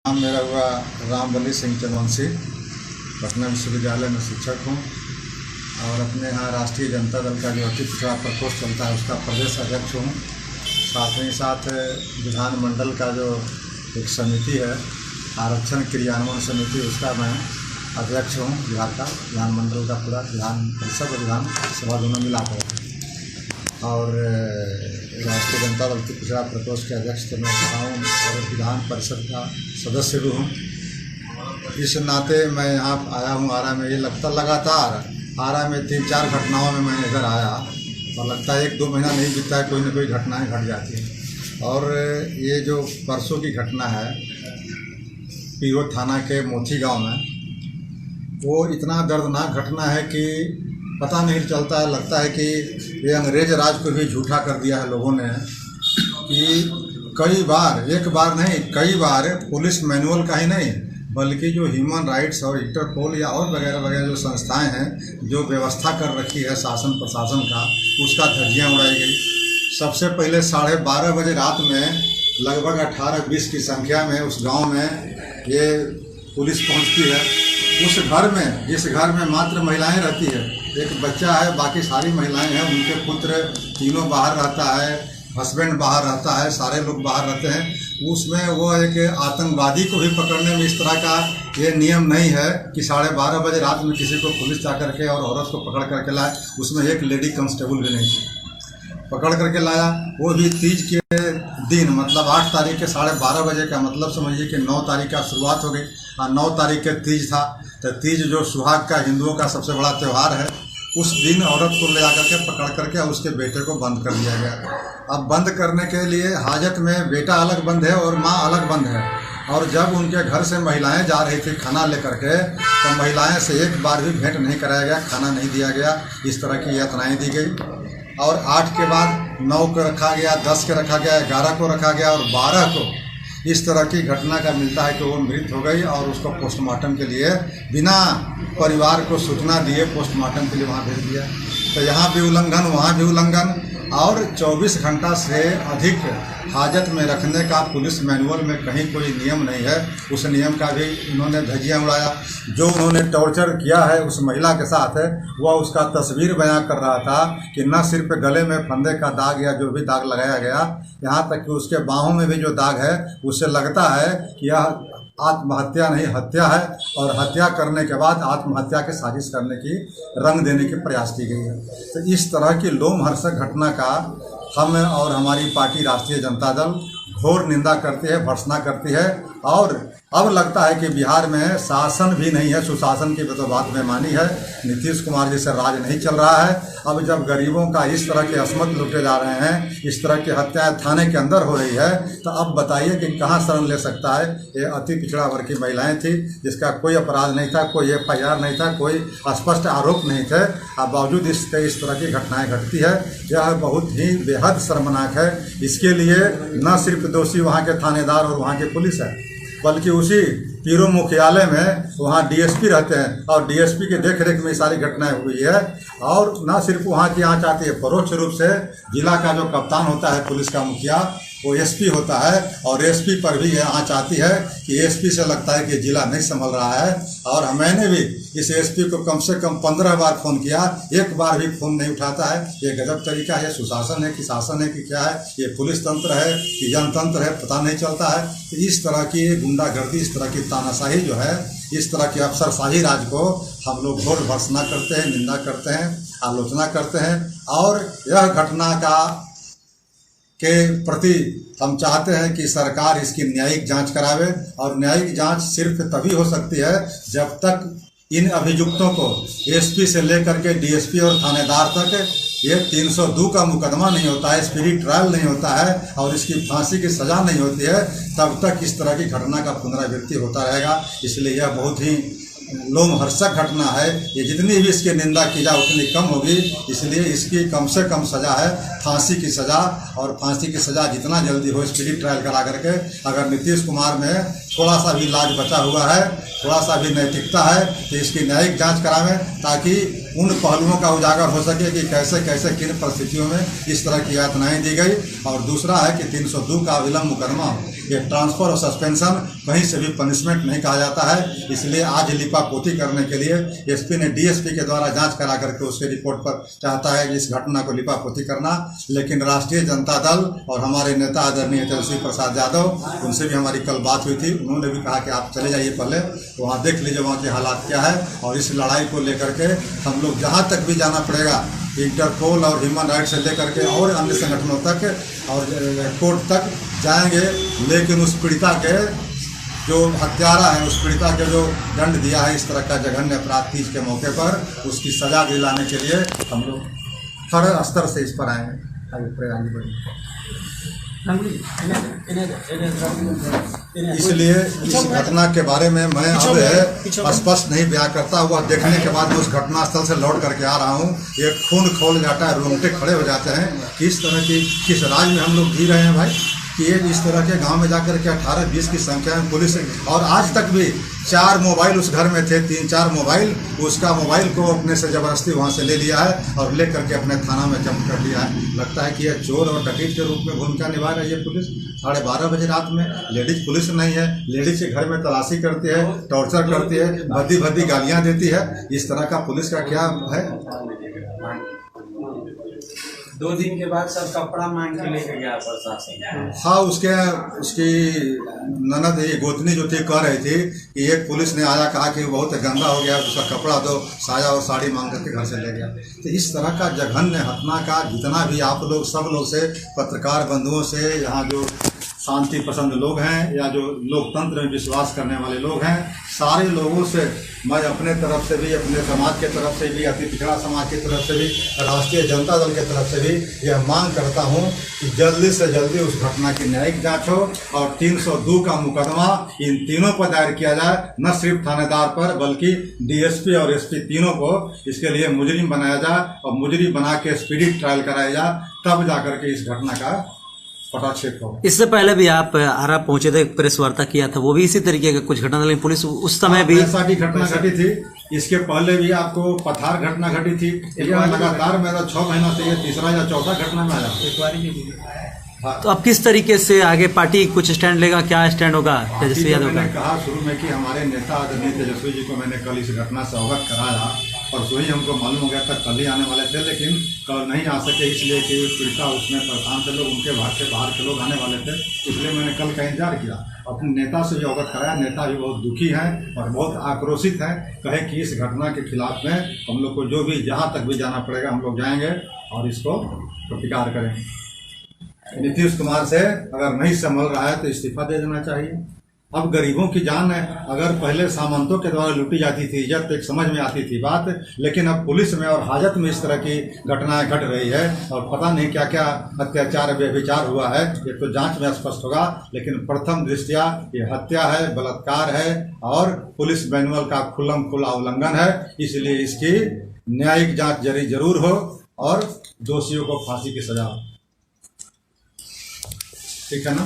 नाम मेरा हुआ रामबली सिंह चंदवंशी। पटना विश्वविद्यालय में शिक्षक हूँ और अपने यहाँ राष्ट्रीय जनता दल का जो अति पिछड़ा प्रकोष्ठ चलता है उसका प्रदेश अध्यक्ष हूँ। साथ ही साथ विधानमंडल का जो एक समिति है आरक्षण क्रियान्वयन समिति, उसका मैं अध्यक्ष हूँ। बिहार का विधानमंडल का पूरा विधान परिषद और विधान सभा दोनों मिलाकर, और राष्ट्रीय जनता दल की पिछड़ा प्रकोष्ठ के अध्यक्ष तो मैं रहा हूँ और विधान परिषद का सदस्य भी हूँ। इस नाते मैं यहाँ आया हूँ आरा में। ये लगातार आरा में 3-4 घटनाओं में मैं इधर आया और लगता है 1-2 महीना नहीं बीतता है कोई न कोई घटनाएं घट जाती हैं। और ये जो परसों की घटना है पीरो थाना के मोती गांव में, वो इतना दर्दनाक घटना है कि पता नहीं चलता है। लगता है कि ये अंग्रेज राज को भी झूठा कर दिया है लोगों ने कि कई बार, एक बार नहीं कई बार पुलिस मैनुअल का ही नहीं बल्कि जो ह्यूमन राइट्स और इंटरपोल या और वगैरह वगैरह जो संस्थाएं हैं जो व्यवस्था कर रखी है शासन प्रशासन का, उसका धज्जियाँ उड़ाई गई। सबसे पहले 12:30 बजे रात में लगभग 18-20 की संख्या में उस गाँव में ये पुलिस पहुँचती है। उस घर में, जिस घर में मात्र महिलाएं रहती है, एक बच्चा है, बाकी सारी महिलाएं हैं, उनके पुत्र तीनों बाहर रहता है, हस्बैंड बाहर रहता है, सारे लोग बाहर रहते हैं। उसमें वो एक आतंकवादी को भी पकड़ने में इस तरह का ये नियम नहीं है कि 12:30 बजे रात में किसी को पुलिस जा करके और औरत को पकड़ करके लाए। उसमें एक लेडी कांस्टेबल भी नहीं थी, पकड़ करके लाया। वो भी तीज के दिन, मतलब 8 तारीख के 12:30 बजे का मतलब समझिए कि 9 तारीख का शुरुआत हो गई और 9 तारीख के तीज था। तो तीज जो सुहाग का हिंदुओं का सबसे बड़ा त्यौहार है, उस दिन औरत को ले जाकर के पकड़ करके और उसके बेटे को बंद कर दिया गया। अब बंद करने के लिए हाजत में बेटा अलग बंद है और माँ अलग बंद है। और जब उनके घर से महिलाएं जा रही थी खाना लेकर के, तो महिलाएं से एक बार भी भेंट नहीं कराया गया, खाना नहीं दिया गया। इस तरह की यातनाएं दी गई। और 8 के बाद 9 को रखा गया, 10 के रखा गया, 11 को रखा गया और 12 को इस तरह की घटना का मिलता है कि वो मृत हो गई और उसको पोस्टमार्टम के लिए बिना परिवार को सूचना दिए पोस्टमार्टम के लिए वहाँ भेज दिया। तो यहाँ भी उल्लंघन, वहाँ भी उल्लंघन। और 24 घंटा से अधिक हाजत में रखने का पुलिस मैनुअल में कहीं कोई नियम नहीं है। उस नियम का भी इन्होंने धज्जियाँ उड़ाया। जो उन्होंने टॉर्चर किया है उस महिला के साथ, वह उसका तस्वीर बयां कर रहा था कि न सिर्फ गले में फंदे का दाग या जो भी दाग लगाया गया, यहाँ तक कि उसके बाहों में भी जो दाग है उससे लगता है कि यह आत्महत्या नहीं हत्या है, और हत्या करने के बाद आत्महत्या की साजिश करने की रंग देने की प्रयास की गई है। तो इस तरह की लोमहर्षक घटना का हम और हमारी पार्टी राष्ट्रीय जनता दल घोर निंदा करती है, भर्त्सना करती है। और अब लगता है कि बिहार में शासन भी नहीं है, सुशासन की तो बात बेमानी है। नीतीश कुमार जी से राज नहीं चल रहा है। अब जब गरीबों का इस तरह के अस्मत लुटे जा रहे हैं, इस तरह की हत्याएं थाने के अंदर हो रही है, तो अब बताइए कि कहाँ शरण ले सकता है। ये अति पिछड़ा वर्ग की महिलाएं थी जिसका कोई अपराध नहीं था, कोई FIR नहीं था, कोई स्पष्ट आरोप नहीं थे। अब बावजूद इसके इस तरह की घटनाएं घटती है, यह बहुत ही बेहद शर्मनाक है। इसके लिए न सिर्फ दोषी वहाँ के थानेदार और वहाँ की पुलिस है, बल्कि उसी पीरो मुख्यालय में वहाँ DSP रहते हैं और DSP के देख रेख में सारी घटनाएं हुई है। और न सिर्फ वहाँ की आँच आती है, परोक्ष रूप से जिला का जो कप्तान होता है पुलिस का मुखिया, वो SP होता है और SP पर भी यह आँच आती है कि SP से लगता है कि जिला नहीं संभल रहा है। और मैंने भी इस SP को कम से कम 15 बार फ़ोन किया, एक बार भी फ़ोन नहीं उठाता है। ये गजब तरीका है। सुशासन है कि शासन है कि क्या है? ये पुलिस तंत्र है कि जनतंत्र है, पता नहीं चलता है। तो इस तरह की गुंडागर्दी, इस तरह की तानाशाही जो है, इस तरह की अफसरशाही राज को हम लोग घोर भर्त्सना करते हैं, निंदा करते हैं, आलोचना करते हैं। और यह घटना के प्रति हम चाहते हैं कि सरकार इसकी न्यायिक जांच करावे। और न्यायिक जांच सिर्फ तभी हो सकती है जब तक इन अभियुक्तों को SP से लेकर के DSP और थानेदार तक ये 302 का मुकदमा नहीं होता है, स्पिरिट ट्रायल नहीं होता है और इसकी फांसी की सज़ा नहीं होती है, तब तक इस तरह की घटना का पुनरावृत्ति होता रहेगा। इसलिए यह बहुत ही लोमहर्षक घटना है। ये जितनी भी इसकी निंदा की जाए उतनी कम होगी। इसलिए इसकी कम से कम सज़ा है फांसी की सज़ा, और फांसी की सज़ा जितना जल्दी हो स्पिरिट ट्रायल करा करके, अगर नीतीश कुमार में थोड़ा सा भी लाज बचा हुआ है, थोड़ा सा भी नैतिकता है, तो इसकी न्यायिक जांच करावें ताकि उन पहलुओं का उजागर हो सके कि कैसे कैसे किन परिस्थितियों में इस तरह की यातनाएं दी गई। और दूसरा है कि 302 का अविलंब मुकदमा हो। ये ट्रांसफ़र और सस्पेंशन कहीं से भी पनिशमेंट नहीं कहा जाता है। इसलिए आज लिपापोती करने के लिए एसपी ने डीएसपी के द्वारा जांच करा करके उसके रिपोर्ट पर चाहता है कि इस घटना को लिपापोती करना। लेकिन राष्ट्रीय जनता दल और हमारे नेता आदरणीय तेजस्वी प्रसाद यादव, उनसे भी हमारी कल बात हुई थी, उन्होंने भी कहा कि आप चले जाइए पहले वहाँ देख लीजिए वहाँ के हालात क्या है, और इस लड़ाई को लेकर के हम लोग जहाँ तक भी जाना पड़ेगा, इंटरपोल और ह्यूमन राइट्स से लेकर के और अन्य संगठनों तक और कोर्ट तक जाएंगे। लेकिन उस पीड़िता के जो हत्यारा है, उस पीड़िता के जो दंड दिया है इस तरह का जघन्य अपराध तीज के मौके पर, उसकी सजा दिलाने के लिए हम लोग हर स्तर से इस पर आएंगे। आगे बढ़ेंगे। इसलिए इस घटना के बारे में मैं अब स्पष्ट नहीं बयां करता हुआ, देखने के बाद उस घटना स्थल से लौट करके आ रहा हूँ, ये खून खौल जाता है, रोंगटे खड़े हो जाते हैं कि इस तरह की किस राज में हम लोग जी रहे हैं भाई, कि ये इस तरह के गांव में जाकर के 18-20 की संख्या में पुलिस, और आज तक भी 4 मोबाइल उस घर में थे, 3-4 मोबाइल, उसका मोबाइल को अपने से ज़बरदस्ती वहाँ से ले लिया है और ले करके अपने थाना में जमा कर लिया है। लगता है कि यह चोर और डकैत के रूप में भूमिका निभा रही है पुलिस। 12:30 बजे रात में लेडीज पुलिस नहीं है, लेडीज के घर में तलाशी करती है, टॉर्चर करती है, भद्दी भद्दी गालियाँ देती है। इस तरह का पुलिस का क्या है? 2 दिन के बाद सब कपड़ा मांग के लेके गया प्रशासन। हाँ, उसकी ननद ये गोतनी जो थी कह रही थी कि एक पुलिस ने आया, कहा कि बहुत गंदा हो गया, उसका कपड़ा दो, साया और साड़ी मांग करके घर से ले गया। तो इस तरह का जघन्य हत्या का जितना भी आप लोग सब लोग से, पत्रकार बंधुओं से, यहाँ जो शांति पसंद लोग हैं या जो लोकतंत्र में विश्वास करने वाले लोग हैं, सारे लोगों से मैं अपने तरफ से भी, अपने समाज के तरफ से भी, अति पिछड़ा समाज की तरफ से भी, राष्ट्रीय जनता दल की तरफ से भी यह मांग करता हूं कि जल्दी से जल्दी उस घटना की न्यायिक जांच हो और 302 का मुकदमा इन तीनों पर दायर किया जाए, न सिर्फ थानेदार पर बल्कि डीएसपी और एसपी तीनों को इसके लिए मुजरिम बनाया जाए और मुजरिम बना के स्पीडी ट्रायल कराया जाए, तब जाकर के इस घटना का पटाक्षेप हो। इससे पहले भी आप आरा पहुंचे थे, प्रेस वार्ता किया था, वो भी इसी तरीके का कुछ घटना, लेकिन पुलिस उस समय भी ऐसा की घटना घटी थी। इसके पहले भी आपको पथार घटना घटी थी। लगातार मेरा 6 महीना से ये तीसरा या चौथा घटना में आया। हाँ। तो अब किस तरीके से आगे पार्टी कुछ स्टैंड लेगा, क्या स्टैंड होगा तेजस्वी यादव का? मैंने कहा शुरू में कि हमारे नेता आदरणीय तेजस्वी जी को मैंने कल इस घटना से अवगत कराया और वही हमको मालूम हो गया था कल ही आने वाले थे, लेकिन कल नहीं आ सके इसलिए कि पीड़िता उसमें परेशान थे लोग, उनके बाहर के लोग आने वाले थे, इसलिए मैंने कल का इंतजार किया। अपने नेता से भी अवगत कराया। नेता भी बहुत दुखी हैं और बहुत आक्रोशित हैं, कहे कि इस घटना के खिलाफ में हम लोग को जो भी जहाँ तक भी जाना पड़ेगा हम लोग जाएंगे और इसको प्रतिकार करेंगे। नीतीश कुमार से अगर नहीं संभल रहा है तो इस्तीफा दे देना चाहिए। अब गरीबों की जान है, अगर पहले सामंतों के द्वारा लूटी जाती थी, इज्जत एक समझ में आती थी बात, लेकिन अब पुलिस में और हाजत में इस तरह की घटनाएं घट रही है और पता नहीं क्या क्या अत्याचार व्यभिचार हुआ है, ये तो जांच में स्पष्ट होगा। लेकिन प्रथम दृष्टया ये हत्या है, बलात्कार है और पुलिस मैनुअल का खुल्ला उल्लंघन है, इसलिए इसकी न्यायिक जांच जरूर हो और दोषियों को फांसी की सजा हो। ठीक है ना?